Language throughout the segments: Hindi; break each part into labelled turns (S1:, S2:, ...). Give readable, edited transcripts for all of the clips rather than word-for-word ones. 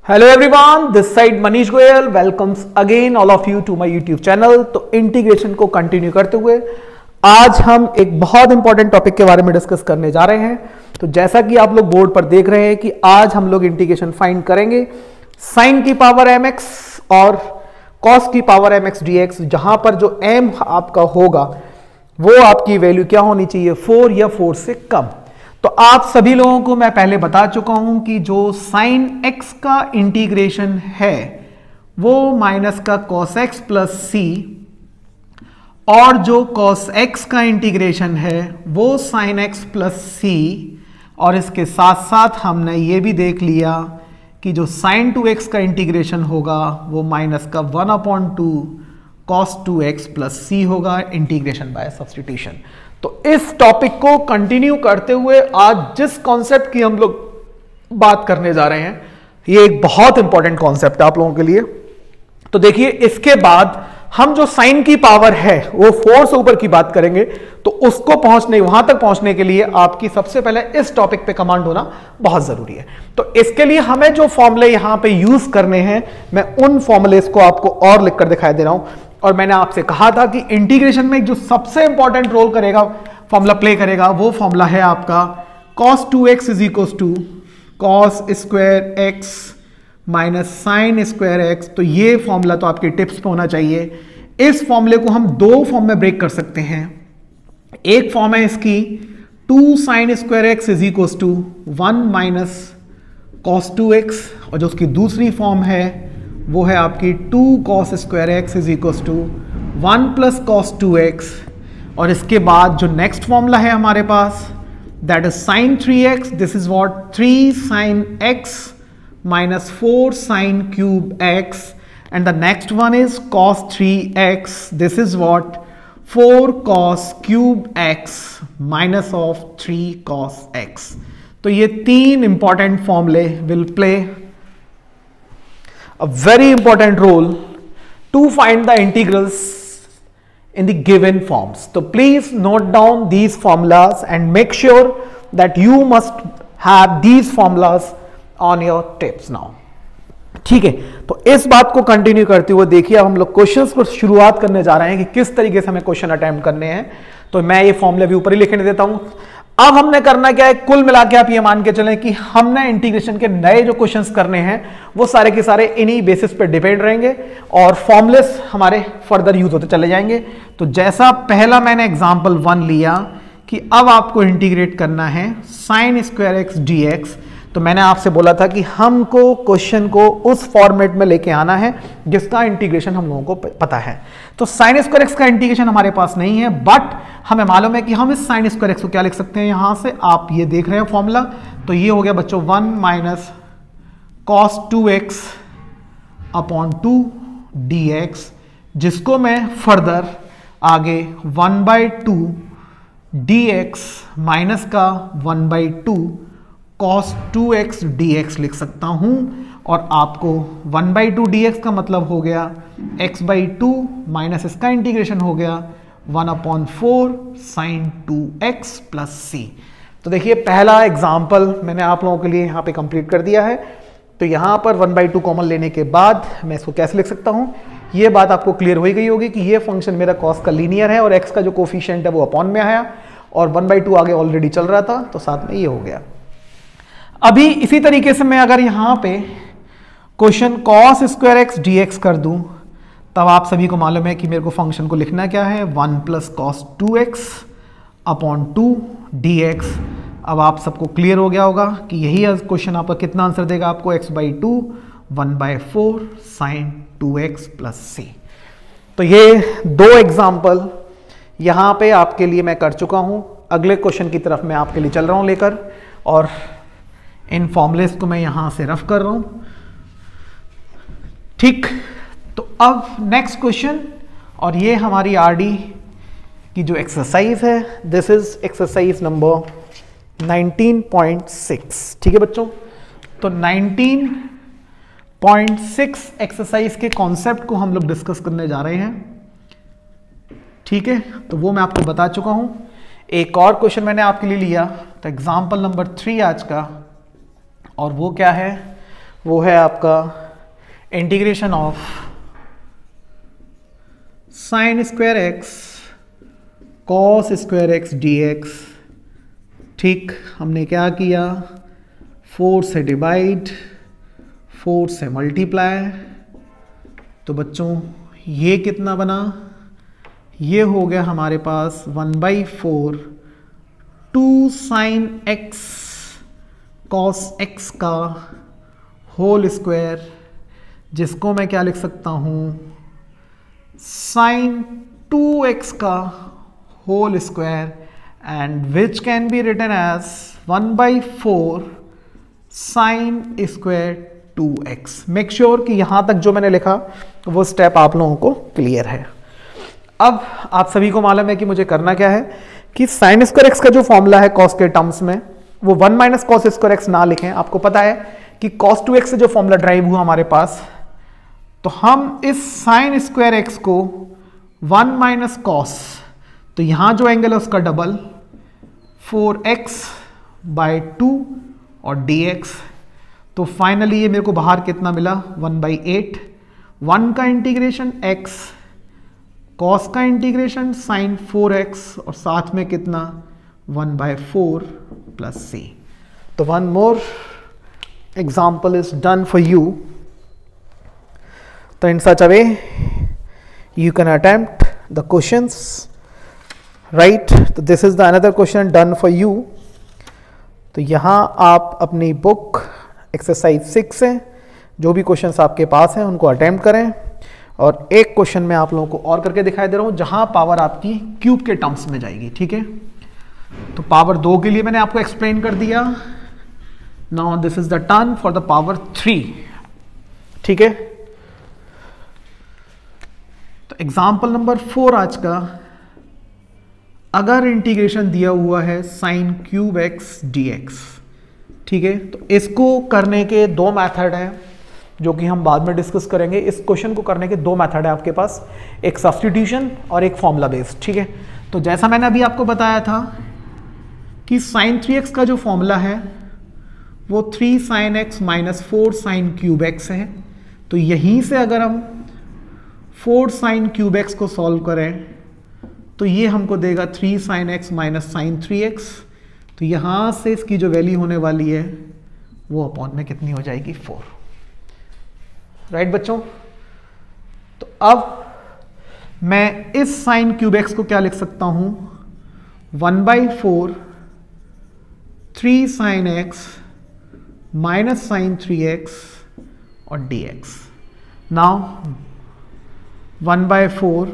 S1: Hello everyone, this side Manish Goyal welcomes again all of you to my YouTube channel. तो इंटीग्रेशन को कंटिन्यू करते हुए आज हम एक बहुत इंपॉर्टेंट टॉपिक के बारे में डिस्कस करने जा रहे हैं। तो जैसा कि आप लोग बोर्ड पर देख रहे हैं कि आज हम लोग इंटीग्रेशन फाइंड करेंगे साइन की पावर mx और कॉस की पावर mx dx, जहां पर जो m आपका होगा वो आपकी वैल्यू क्या होनी चाहिए, 4 या 4 से कम। तो आप सभी लोगों को मैं पहले बता चुका हूं कि जो साइन x का इंटीग्रेशन है वो माइनस का कॉस x प्लस सी, और जो कॉस x का इंटीग्रेशन है वो साइन x प्लस सी, और इसके साथ साथ हमने ये भी देख लिया कि जो साइन 2x का इंटीग्रेशन होगा वो माइनस का 1/2 कॉस 2x प्लस सी होगा, इंटीग्रेशन बाय सब्स्टिट्यूशन। तो इस टॉपिक को कंटिन्यू करते हुए आज जिस कॉन्सेप्ट की हम लोग बात करने जा रहे हैं ये एक बहुत इंपॉर्टेंट कॉन्सेप्ट है आप लोगों के लिए। तो देखिए, इसके बाद हम जो साइन की पावर है वो 4 से ऊपर की बात करेंगे। तो उसको वहां तक पहुंचने के लिए आपकी सबसे पहले इस टॉपिक पे कमांड होना बहुत जरूरी है। तो इसके लिए हमें जो फॉर्मूले यहां पे यूज करने हैं, मैं उन फॉर्मूलेस को आपको और लिखकर दिखाई दे रहा हूं। और मैंने आपसे कहा था कि इंटीग्रेशन में जो सबसे इंपॉर्टेंट रोल करेगा, फॉर्मूला प्ले करेगा, वो फॉर्मूला है आपका cos 2x is equal to cos square x minus sine square x. तो ये फॉर्मूला तो आपके टिप्स पे होना चाहिए। इस फॉर्मूले को हम दो फॉर्म में ब्रेक कर सकते हैं। एक फॉर्म है इसकी 2 sine square x is equal to 1 minus cos 2x, और जो उसकी दूसरी फॉर्म है वो है आपकी 2 cos square x is equal to 1 plus cos 2x। और इसके बाद जो नेक्स्ट फॉर्मूला है हमारे पास that is sine 3x, this is what 3 sine x minus 4 sine cube x, and the next one is cos 3x, this is what 4 cos cube x minus of 3 cos x। तो ये तीन इंपॉर्टेंट फॉर्मूले will play a very important role to find the integrals in the given forms. So please note down these formulas and make sure that you must have these formulas on your tips now. ठीक है, तो इस बात को कंटिन्यू करते हुए देखिए अब हम लोग क्वेश्चंस पर शुरुआत करने जा रहे हैं कि किस तरीके से हमें क्वेश्चन अटेम्प्ट करने हैं। तो मैं ये फॉर्मूले भी ऊपर ही लिखने देता हूं। अब हमने करना क्या है, कुल मिला के आप ये मान के चलें कि हमने इंटीग्रेशन के नए जो क्वेश्चंस करने हैं वो सारे के सारे इन्हीं बेसिस पे डिपेंड रहेंगे और फॉर्मुलेस हमारे फर्दर यूज होते चले जाएंगे। तो जैसा पहला मैंने एग्जांपल 1 लिया कि अब आपको इंटीग्रेट करना है साइन स्क्वायर एक्स dx, तो मैंने आपसे बोला था कि हमको क्वेश्चन को उस फॉर्मेट में लेके आना है जिसका इंटीग्रेशन हम लोगों को पता है। तो साइन स्क्वायर एक्स का इंटीग्रेशन हमारे पास नहीं है, बट हमें मालूम है कि हम इस साइन स्क्वायर एक्स को क्या लिख सकते हैं। यहां से आप ये देख रहे हैं फॉर्मूला, तो ये हो गया बच्चों 1 minus cos 2x upon 2 dx, जिसको मैं फर्दर आगे 1/2 dx माइनस का 1/2 cos 2x dx लिख सकता हूं। और आपको 1/2 dx का मतलब हो गया x/2 माइनस इसका इंटीग्रेशन हो गया 1/4 sin 2x प्लस सी। तो देखिए पहला एग्जाम्पल मैंने आप लोगों के लिए यहां पे कंप्लीट कर दिया है। तो यहां पर 1/2 कॉमन लेने के बाद मैं इसको कैसे लिख सकता हूं, ये बात आपको क्लियर हो गई होगी कि ये फंक्शन मेरा cos का लीनियर है और x का जो कोफिशिएंट है वो अपॉन में आया और 1/2 आगे ऑलरेडी चल रहा था, तो साथ में ये हो गया। अभी इसी तरीके से मैं अगर यहां पे question cos square x dx कर दूं, तब आप सभी को मालूम है कि मेरे को फंक्शन को लिखना क्या है 1 plus cos 2x upon 2 dx। अब आप सबको क्लियर हो गया होगा कि यही क्वेश्चन आपका कितना आंसर देगा आपको x/2 1/4 sin 2x प्लस सी। तो ये दो एग्जाम्पल यहां पे आपके लिए मैं कर चुका हूं। अगले क्वेश्चन की तरफ मैं आपके लिए चल रहा हूं लेकर, और इन फॉर्मुलेस को मैं यहां से रफ कर रहा हूं। ठीक, तो अब नेक्स्ट क्वेश्चन, और ये हमारी आरडी की जो एक्सरसाइज है, दिस इज एक्सरसाइज नंबर 19.6। ठीक है बच्चों, तो 19.6 एक्सरसाइज के कॉन्सेप्ट को हम लोग डिस्कस करने जा रहे हैं। ठीक है, तो वो मैं आपको बता चुका हूं। एक और क्वेश्चन मैंने आपके लिए लिया, तो एग्जाम्पल नंबर 3 आज का, और वो क्या है वो है आपका integration of sine square x cos square x dx। ठीक, हमने क्या किया, 4 से डिवाइड, 4 से मल्टीप्लाई। तो बच्चों ये कितना बना, ये हो गया हमारे पास 1/4 2 साइन एक्स कॉस एक्स का होल स्क्वायर, जिसको मैं क्या लिख सकता हूँ, साइन 2x का whole square, and which can be written as 1/4 sine square 2x। Make sure कि यहां तक जो मैंने लिखा वो स्टेप आप लोगों को क्लियर है। अब आप सभी को मालूम है कि मुझे करना क्या है कि साइन स्क्वायर एक्स का जो फॉर्मूला है कॉस के टर्म्स में, वो 1 माइनस कॉस स्क्वायर एक्स ना लिखें। आपको पता है कि cos 2x से जो फॉर्मूला ड्राइव हुआ हमारे पास, तो हम इस साइन स्क्वायर एक्स को 1 माइनस कॉस, तो यहां जो एंगल है उसका डबल 4x/2 और dx। तो फाइनली ये मेरे को बाहर कितना मिला, 1/8। 1 का इंटीग्रेशन x, कॉस का इंटीग्रेशन साइन 4x, और साथ में कितना 1/4 प्लस c। तो one more example is done for you. So in such a way you can attempt the questions, right? So this is the another question done for you. तो यहाँ आप अपनी बुक एक्सरसाइज 6 से जो भी क्वेश्चंस आपके पास हैं उनको अटेम्प्ट करें, और एक क्वेश्चन मैं आप लोगों को और करके दिखाई दे रहा हूँ जहाँ पावर आपकी क्यूब के टर्म्स में जाएगी। ठीक है, तो पावर 2 के लिए मैंने आपको एक्सप्लेन कर दिया। Now this is the turn for the power 3। ठीक है, तो एग्जाम्पल नंबर 4 आज का, अगर इंटीग्रेशन दिया हुआ है साइन क्यूब एक्स dx। ठीक है, तो इसको करने के 2 मेथड हैं जो कि हम बाद में डिस्कस करेंगे। इस क्वेश्चन को करने के 2 मेथड है आपके पास, एक सब्स्टिट्यूशन और एक फॉर्मूला बेस्ड। ठीक है, तो जैसा मैंने अभी आपको बताया था कि साइन 3x का जो फॉर्मूला है वो 3 sine x minus 4 sine cube x है। तो यहीं से अगर हम 4 साइन क्यूब एक्स को सॉल्व करें तो ये हमको देगा 3 sine x minus sign 3x। तो यहाँ से इसकी जो वैल्यू होने वाली है वो अपॉन में कितनी हो जाएगी, 4। राइट बच्चों, तो अब मैं इस साइन क्यूब एक्स को क्या लिख सकता हूँ, 1/4 3 sine x minus sign 3x और dx। Now 1/4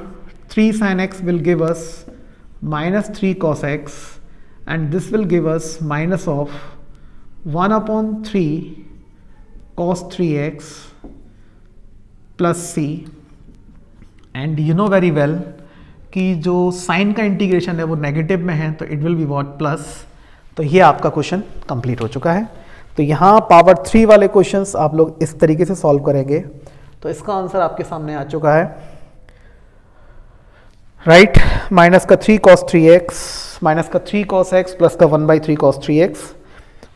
S1: 3 sin x will give us minus 3 cos x, and this will give us minus of 1/3 cos 3x plus c। and you know very well कि जो साइन का इंटीग्रेशन है वो नेगेटिव में है, तो it will be what, plus. तो ये आपका क्वेश्चन कंप्लीट हो चुका है। तो यहाँ पावर 3 वाले क्वेश्चंस आप लोग इस तरीके से सॉल्व करेंगे। तो इसका आंसर आपके सामने आ चुका है, राइट, माइनस का 3 cos 3x, माइनस का 3 cos x प्लस का 1/3 cos 3x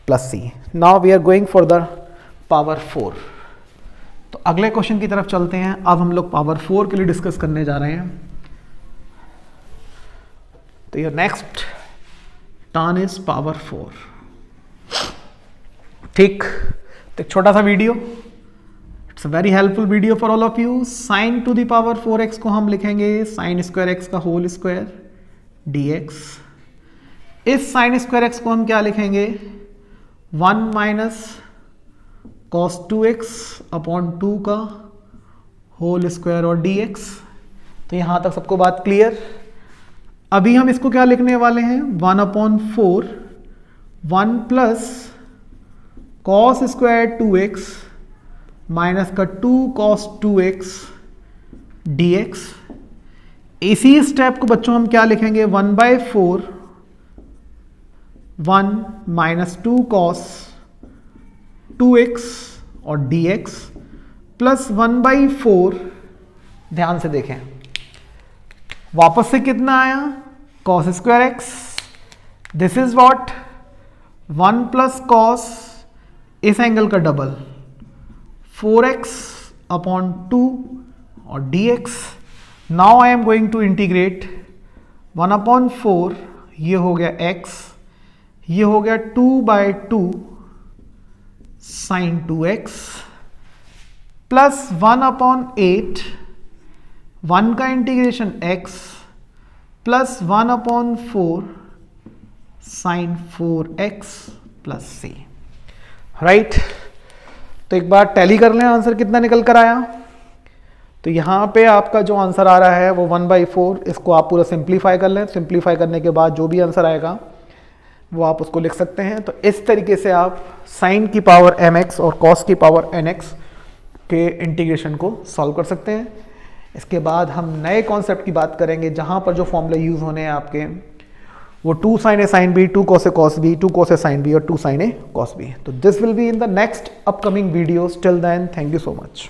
S1: plus c। Now we are going for the power 4। तो अगले क्वेश्चन की तरफ चलते हैं। अब हम लोग पावर 4 के लिए डिस्कस करने जा रहे हैं। तो your next turn is power 4। ठीक, तो एक छोटा सा video, it's a very helpful video for all of you. Sign to the power 4x को हम लिखेंगे साइन स्क्वायर एक्स का होल स्क्वायर dx। इस साइन स्क्वायर एक्स को हम क्या लिखेंगे, 1 माइनस कॉस 2x अपॉन 2 का होल स्क्वायर और dx। तो यहां तक सबको बात क्लियर। अभी हम इसको क्या लिखने वाले हैं, 1/4 1 plus cos square 2x minus का 2 cos 2x dx। इसी स्टेप को बच्चों हम क्या लिखेंगे, 1/4 1 माइनस 2 cos 2x और dx प्लस 1/4। ध्यान से देखें, वापस से कितना आया, cos square x, this is what 1 plus cos, इस एंगल का डबल 4x अपॉन 2 और dx। Now I am going to integrate 1 upon 4, ये हो गया x, ये हो गया 2/2 साइन 2x प्लस 1 अपॉन 8, 1 का integration x plus 1 upon 4 sine 4x plus c। Right, तो एक बार टैली कर लें आंसर कितना निकल कर आया। तो यहाँ पे आपका जो आंसर आ रहा है वो 1/4, इसको आप पूरा सिंप्लीफाई कर लें। सिंप्लीफाई करने के बाद जो भी आंसर आएगा वो आप उसको लिख सकते हैं। तो इस तरीके से आप साइन की पावर mx और कॉस की पावर nx के इंटीग्रेशन को सॉल्व कर सकते हैं। इसके बाद हम नए कॉन्सेप्ट की बात करेंगे जहाँ पर जो फॉर्मूला यूज़ होने हैं आपके वो 2 sin a sin b, 2 cos a cos b, 2 cos a sin b और 2 sin a cos b। तो this will be in the next upcoming videos. Till then, thank you so much.